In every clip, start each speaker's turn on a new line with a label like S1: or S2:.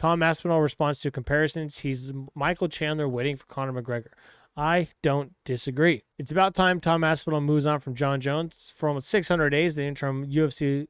S1: Tom Aspinall responds to comparisons. He's Michael Chandler waiting for Conor McGregor. I don't disagree. It's about time Tom Aspinall moves on from Jon Jones. For almost 600 days, the interim UFC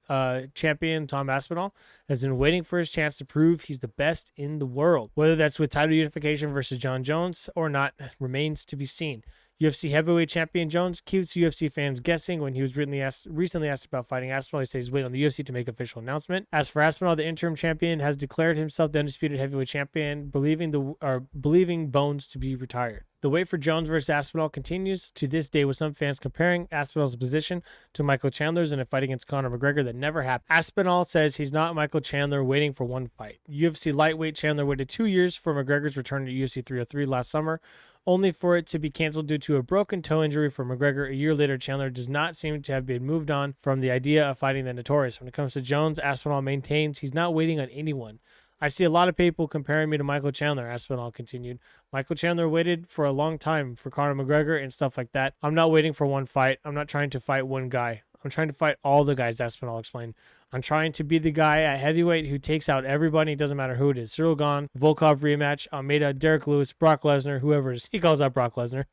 S1: champion, Tom Aspinall, has been waiting for his chance to prove he's the best in the world. Whether that's with title unification versus Jon Jones or not remains to be seen. UFC heavyweight champion Jones keeps UFC fans guessing. When he was recently asked about fighting Aspinall, he says he's waiting on the UFC to make an official announcement. As for Aspinall, the interim champion has declared himself the undisputed heavyweight champion, believing Bones to be retired. The wait for Jones versus Aspinall continues to this day, with some fans comparing Aspinall's position to Michael Chandler's in a fight against Conor McGregor that never happened. Aspinall says he's not Michael Chandler waiting for one fight. UFC lightweight Chandler waited 2 years for McGregor's return to UFC 303 last summer, only for it to be canceled due to a broken toe injury for McGregor. A year later, Chandler does not seem to have been moved on from the idea of fighting the Notorious. When it comes to Jones, Aspinall maintains he's not waiting on anyone. I see a lot of people comparing me to Michael Chandler, Aspinall continued. Michael Chandler waited for a long time for Conor McGregor and stuff like that. I'm not waiting for one fight. I'm not trying to fight one guy. I'm trying to fight all the guys, Aspinall explained. I'm trying to be the guy at heavyweight who takes out everybody. It doesn't matter who it is. Cyril Gane, Volkov rematch, Almeida, Derek Lewis, Brock Lesnar, whoever it is. He calls out Brock Lesnar.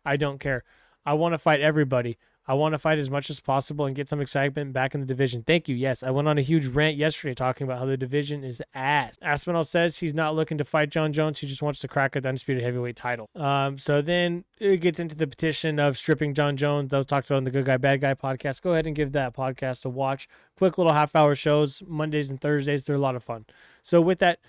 S1: I don't care. I want to fight everybody. I want to fight as much as possible and get some excitement back in the division. Thank you. Yes, I went on a huge rant yesterday talking about how the division is ass. Aspinall says he's not looking to fight Jon Jones. He just wants to crack at the undisputed heavyweight title. So then it gets into the petition of stripping Jon Jones. That was talked about on the Good Guy, Bad Guy podcast. Go ahead and give that podcast a watch. Quick little half-hour shows, Mondays and Thursdays. They're a lot of fun. So with that,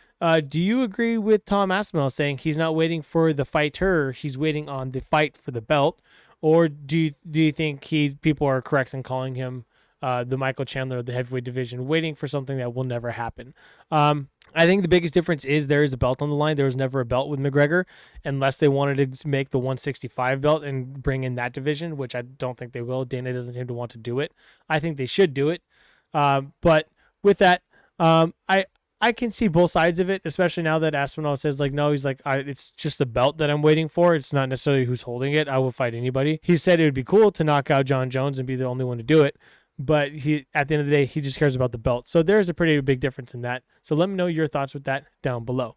S1: do you agree with Tom Aspinall saying he's not waiting for the fighter, he's waiting on the fight for the belt? Or do you think people are correct in calling him the Michael Chandler of the heavyweight division, waiting for something that will never happen? I think the biggest difference is there is a belt on the line. There was never a belt with McGregor, unless they wanted to make the 165 belt and bring in that division, which I don't think they will. Dana doesn't seem to want to do it. I think they should do it. But with that, I can see both sides of it, especially now that Aspinall says, like, no, he's like, it's just the belt that I'm waiting for. It's not necessarily who's holding it. I will fight anybody. He said it would be cool to knock out Jon Jones and be the only one to do it. But at the end of the day, he just cares about the belt. So there's a pretty big difference in that. So let me know your thoughts with that down below.